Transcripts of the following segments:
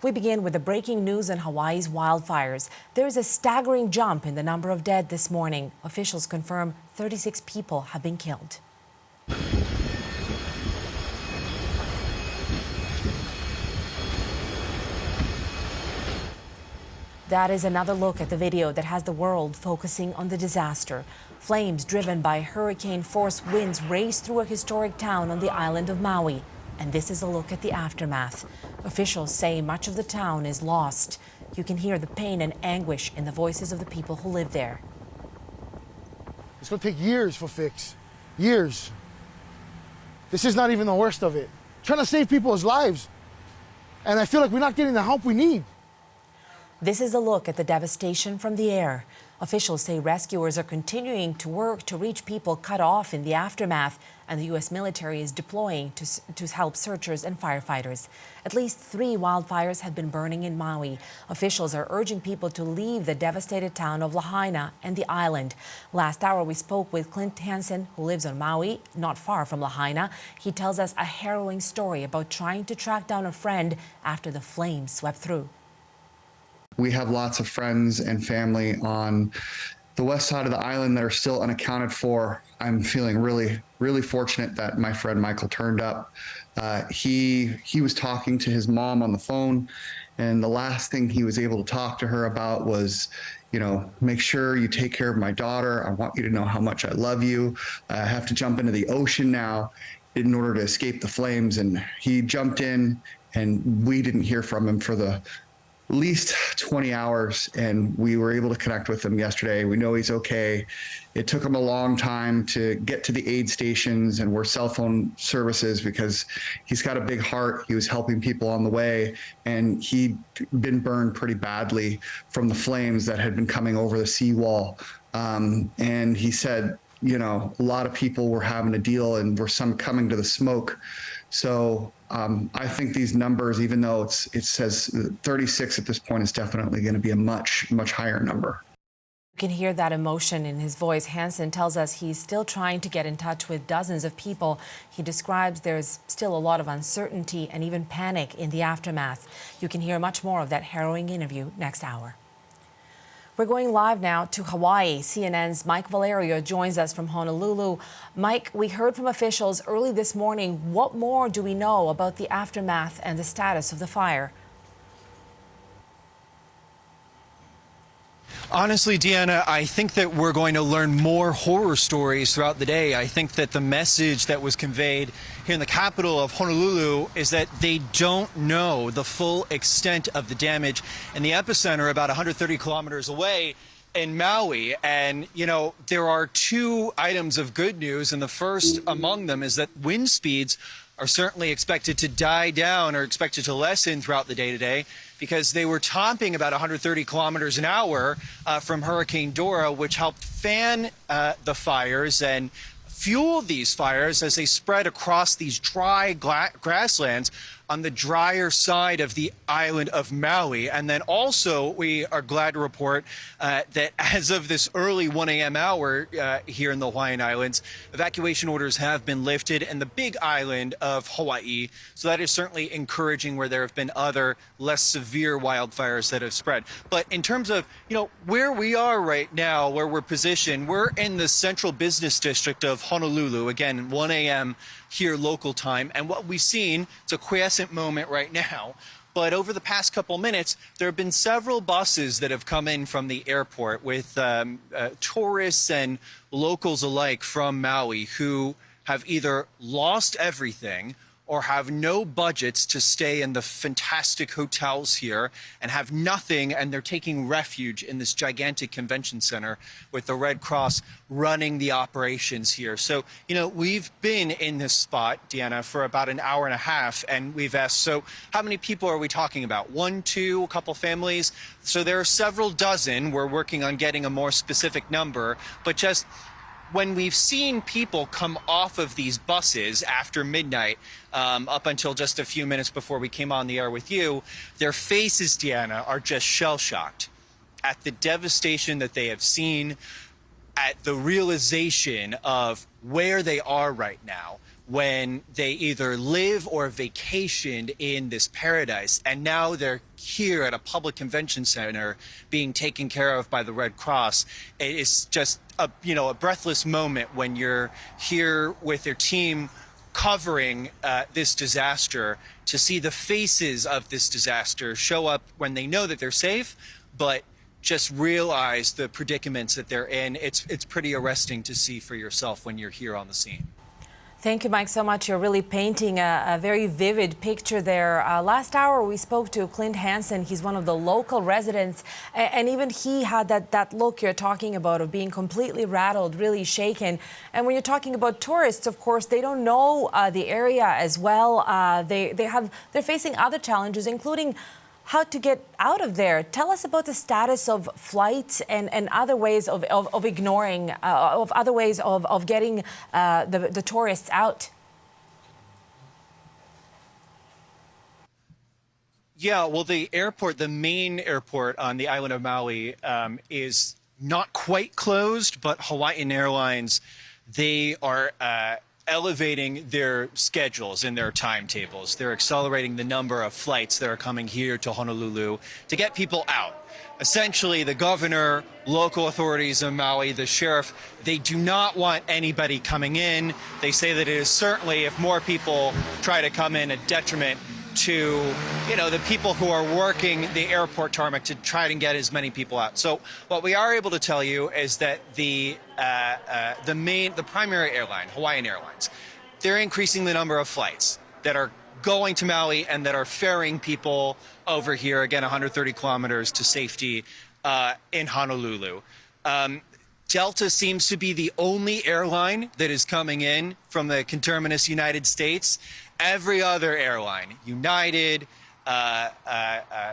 We begin with the breaking news on Hawaii's wildfires. There is a staggering jump in the number of dead this morning. Officials confirm 36 people have been killed. That is another look at the video that has the world focusing on the disaster. Flames driven by hurricane-force winds raced through a historic town on the island of Maui. And this is a look at the aftermath. Officials say much of the town is lost. You can hear the pain and anguish in the voices of the people who live there. It's going to take years for fix. Years. This is not even the worst of it. Trying to save people's lives. And I feel like we're not getting the help we need. This is a look at the devastation from the air. Officials say rescuers are continuing to work to reach people cut off in the aftermath, and the U.S. military is deploying to help searchers and firefighters. At least 3 wildfires have been burning in Maui. Officials are urging people to leave the devastated town of Lahaina and the island. Last hour, we spoke with Clint Hansen, who lives on Maui, not far from Lahaina. He tells us a harrowing story about trying to track down a friend after the flames swept through. We have lots of friends and family on the west side of the island that are still unaccounted for. I'm feeling really, really fortunate that my friend Michael turned up. He was talking to his mom on the phone, and the last thing he was able to talk to her about was, make sure you take care of my daughter. I want you to know how much I love you. I have to jump into the ocean now in order to escape the flames. And he jumped in, and we didn't hear from him for the least 20 hours, and we were able to connect with him yesterday. We know he's okay. It took him a long time to get to the aid stations and where cell phone services, because he's got a big heart. He was helping people on the way, and he'd been burned pretty badly from the flames that had been coming over the seawall. And he said, a lot of people were having to deal, and were some coming to the smoke. So I think these numbers, even though it says 36 at this point, is definitely going to be a much, much higher number. You can hear that emotion in his voice. Hansen tells us he's still trying to get in touch with dozens of people. He describes there's still a lot of uncertainty and even panic in the aftermath. You can hear much more of that harrowing interview next hour. We're going live now to Hawaii. CNN's Mike Valerio joins us from Honolulu. Mike, we heard from officials early this morning. What more do we know about the aftermath and the status of the fire? Honestly, Deanna, I think that we're going to learn more horror stories throughout the day. I think that the message that was conveyed here in the capital of Honolulu is that they don't know the full extent of the damage in the epicenter about 130 kilometers away in Maui. And, there are 2 items of good news, and the first among them is that wind speeds are certainly expected to die down or expected to lessen throughout the day today, because they were topping about 130 kilometers an hour from Hurricane Dora, which helped fan the fires and fuel these fires as they spread across these dry grasslands on the drier side of the island of Maui. And then also, we are glad to report that as of this early 1 a.m. hour here in the Hawaiian Islands, evacuation orders have been lifted in the big island of Hawaii. So that is certainly encouraging, where there have been other less severe wildfires that have spread. But in terms of, where we are right now, where we're positioned, we're in the central business district of Honolulu, again, 1 a.m. here local time. And what we've seen, it's a quiescent moment right now, but over the past couple minutes, there have been several buses that have come in from the airport with tourists and locals alike from Maui who have either lost everything or have no budgets to stay in the fantastic hotels here and have nothing, and they're taking refuge in this gigantic convention center with the Red Cross running the operations here. So, we've been in this spot, Deanna, for about an hour and a half, and we've asked, so how many people are we talking about? 1, 2, a couple families? So there are several dozen. We're working on getting a more specific number, but just when we've seen people come off of these buses after midnight, up until just a few minutes before we came on the air with you, their faces, Deanna, are just shell-shocked at the devastation that they have seen, at the realization of where they are right now, when they either live or vacationed in this paradise, and now they're here at a public convention center being taken care of by the Red Cross. It's just a breathless moment when you're here with your team covering this disaster, to see the faces of this disaster show up when they know that they're safe, but just realize the predicaments that they're in. It's pretty arresting to see for yourself when you're here on the scene. Thank you, Mike, so much. You're really painting a very vivid picture there. Last hour, we spoke to Clint Hansen. He's one of the local residents, and even he had that look you're talking about of being completely rattled, really shaken. And when you're talking about tourists, of course, they don't know the area as well. They're facing other challenges, including how to get out of there. Tell us about the status of flights and other ways of ignoring, of other ways of getting the tourists out. Yeah, well, the airport, the main airport on the island of Maui, is not quite closed, but Hawaiian Airlines, they are elevating their schedules and their timetables. They're accelerating the number of flights that are coming here to Honolulu to get people out. Essentially, the governor, local authorities in Maui, the sheriff, they do not want anybody coming in. They say that it is certainly, if more people try to come in, a detriment to, the people who are working the airport tarmac to try to get as many people out. So what we are able to tell you is that the primary airline, Hawaiian Airlines, they're increasing the number of flights that are going to Maui and that are ferrying people over here, again, 130 kilometers to safety in Honolulu. Delta seems to be the only airline that is coming in from the conterminous United States. Every other airline, United,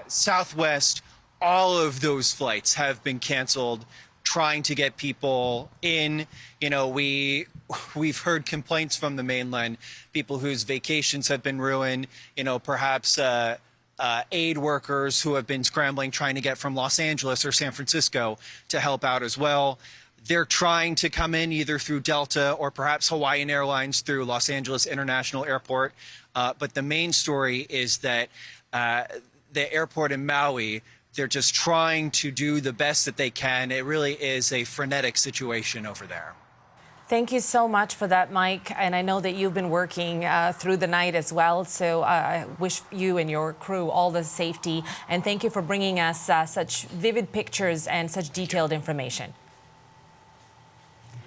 Southwest, all of those flights have been canceled, trying to get people in. We've heard complaints from the mainland, people whose vacations have been ruined, perhaps aid workers who have been scrambling, trying to get from Los Angeles or San Francisco to help out as well. They're trying to come in either through Delta or perhaps Hawaiian Airlines through Los Angeles International Airport. But the main story is that the airport in Maui, they're just trying to do the best that they can. It really is a frenetic situation over there. Thank you so much for that, Mike. And I know that you've been working through the night as well. So I wish you and your crew all the safety. And thank you for bringing us such vivid pictures and such detailed information.